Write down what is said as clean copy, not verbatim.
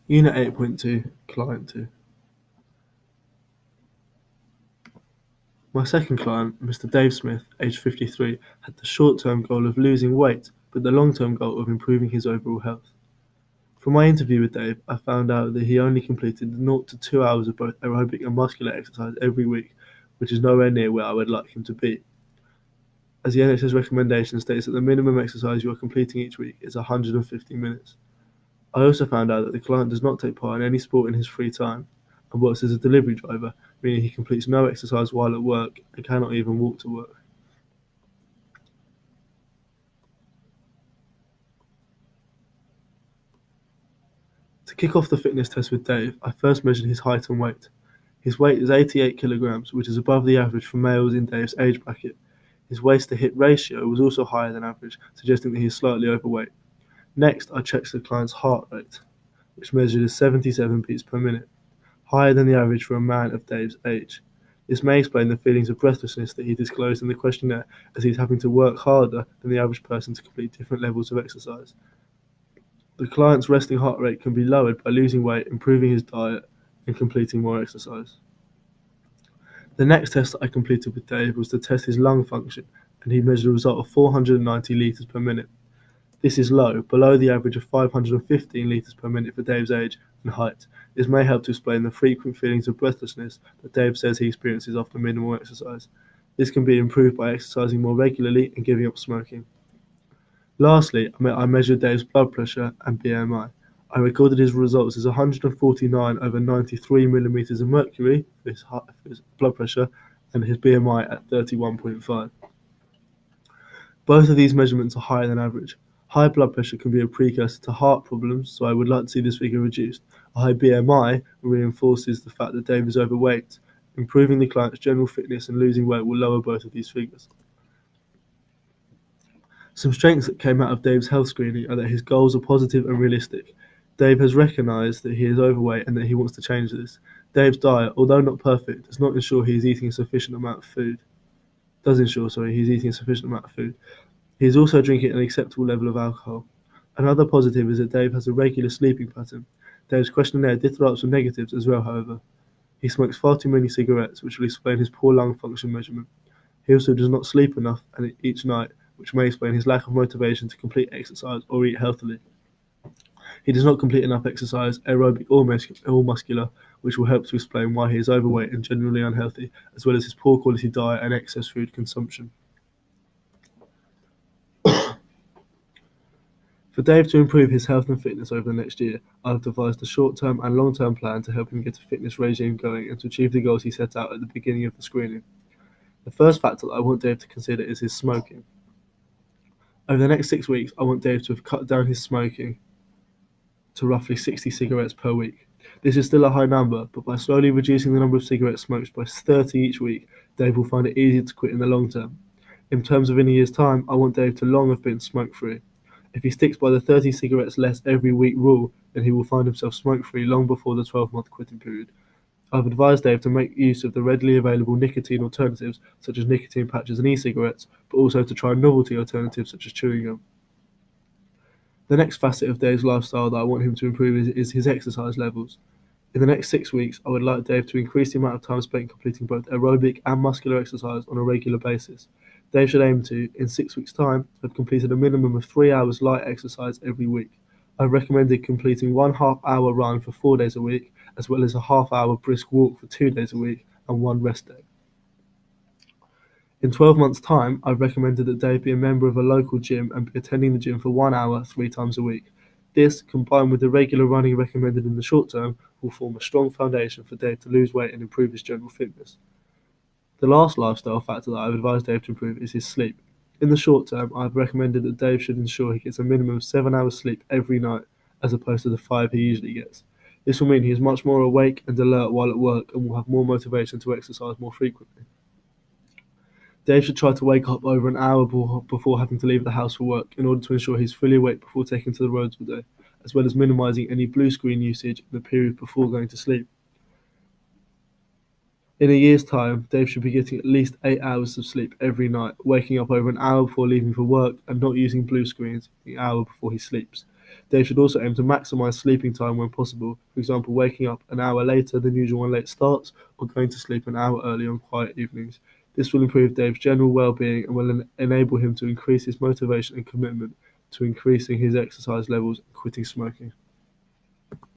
Unit 8.2, Client 2. My second client, Mr. Dave Smith, aged 53, had the short-term goal of losing weight, but the long-term goal of improving his overall health. From my interview with Dave, I found out that he only completed 0 to 2 hours of both aerobic and muscular exercise every week, which is nowhere near where I would like him to be, as the NHS recommendation states that the minimum exercise you are completing each week is 150 minutes. I also found out that the client does not take part in any sport in his free time and works as a delivery driver, meaning he completes no exercise while at work and cannot even walk to work. To kick off the fitness test with Dave, I first measured his height and weight. His weight is 88 kilograms, which is above the average for males in Dave's age bracket. His waist to hip ratio was also higher than average, suggesting that he is slightly overweight. Next, I checked the client's heart rate, which measured as 77 beats per minute, higher than the average for a man of Dave's age. This may explain the feelings of breathlessness that he disclosed in the questionnaire, as he's having to work harder than the average person to complete different levels of exercise. The client's resting heart rate can be lowered by losing weight, improving his diet, and completing more exercise. The next test I completed with Dave was to test his lung function, and he measured a result of 490 litres per minute. This is low, below the average of 515 litres per minute for Dave's age and height. This may help to explain the frequent feelings of breathlessness that Dave says he experiences after minimal exercise. This can be improved by exercising more regularly and giving up smoking. Lastly, I measured Dave's blood pressure and BMI. I recorded his results as 149 over 93 millimeters of mercury for his blood pressure and his BMI at 31.5. Both of these measurements are higher than average. High blood pressure can be a precursor to heart problems, so I would like to see this figure reduced. A high BMI reinforces the fact that Dave is overweight. Improving the client's general fitness and losing weight will lower both of these figures. Some strengths that came out of Dave's health screening are that his goals are positive and realistic. Dave has recognised that he is overweight and that he wants to change this. Dave's diet, although not perfect, does not ensure he is eating a sufficient amount of food. Does ensure, he's eating a sufficient amount of food. He is also drinking an acceptable level of alcohol. Another positive is that Dave has a regular sleeping pattern. Dave's questionnaire did throw up some negatives as well, however. He smokes far too many cigarettes, which will explain his poor lung function measurement. He also does not sleep enough each night, which may explain his lack of motivation to complete exercise or eat healthily. He does not complete enough exercise, aerobic or muscular, which will help to explain why he is overweight and generally unhealthy, as well as his poor quality diet and excess food consumption. For Dave to improve his health and fitness over the next year, I have devised a short-term and long-term plan to help him get a fitness regime going and to achieve the goals he set out at the beginning of the screening. The first factor that I want Dave to consider is his smoking. Over the next 6 weeks, I want Dave to have cut down his smoking to roughly 60 cigarettes per week. This is still a high number, but by slowly reducing the number of cigarettes smoked by 30 each week, Dave will find it easier to quit in the long term. In terms of in a year's time, I want Dave to long have been smoke-free. If he sticks by the 30 cigarettes less every week rule, then he will find himself smoke-free long before the 12-month quitting period. I've advised Dave to make use of the readily available nicotine alternatives, such as nicotine patches and e-cigarettes, but also to try novelty alternatives such as chewing gum. The next facet of Dave's lifestyle that I want him to improve is his exercise levels. In the next 6 weeks, I would like Dave to increase the amount of time spent completing both aerobic and muscular exercise on a regular basis. Dave should aim to, in 6 weeks' time, have completed a minimum of 3 hours light exercise every week. I've recommended completing 1.5 hour run for 4 days a week, as well as a half-hour brisk walk for 2 days a week and 1 rest day. In 12 months' time, I've recommended that Dave be a member of a local gym and be attending the gym for 1 hour 3 times a week. This, combined with the regular running recommended in the short term, will form a strong foundation for Dave to lose weight and improve his general fitness. The last lifestyle factor that I've advised Dave to improve is his sleep. In the short term, I've recommended that Dave should ensure he gets a minimum of 7 hours sleep every night, as opposed to the 5 he usually gets. This will mean he is much more awake and alert while at work and will have more motivation to exercise more frequently. Dave should try to wake up over an hour before having to leave the house for work in order to ensure he's fully awake before taking to the roads all day, as well as minimizing any blue screen usage in the period before going to sleep. In a year's time, Dave should be getting at least 8 hours of sleep every night, waking up over an hour before leaving for work and not using blue screens the hour before he sleeps. Dave should also aim to maximise sleeping time when possible, for example, waking up an hour later than usual when late starts, or going to sleep an hour early on quiet evenings. This will improve Dave's general well-being and will enable him to increase his motivation and commitment to increasing his exercise levels and quitting smoking.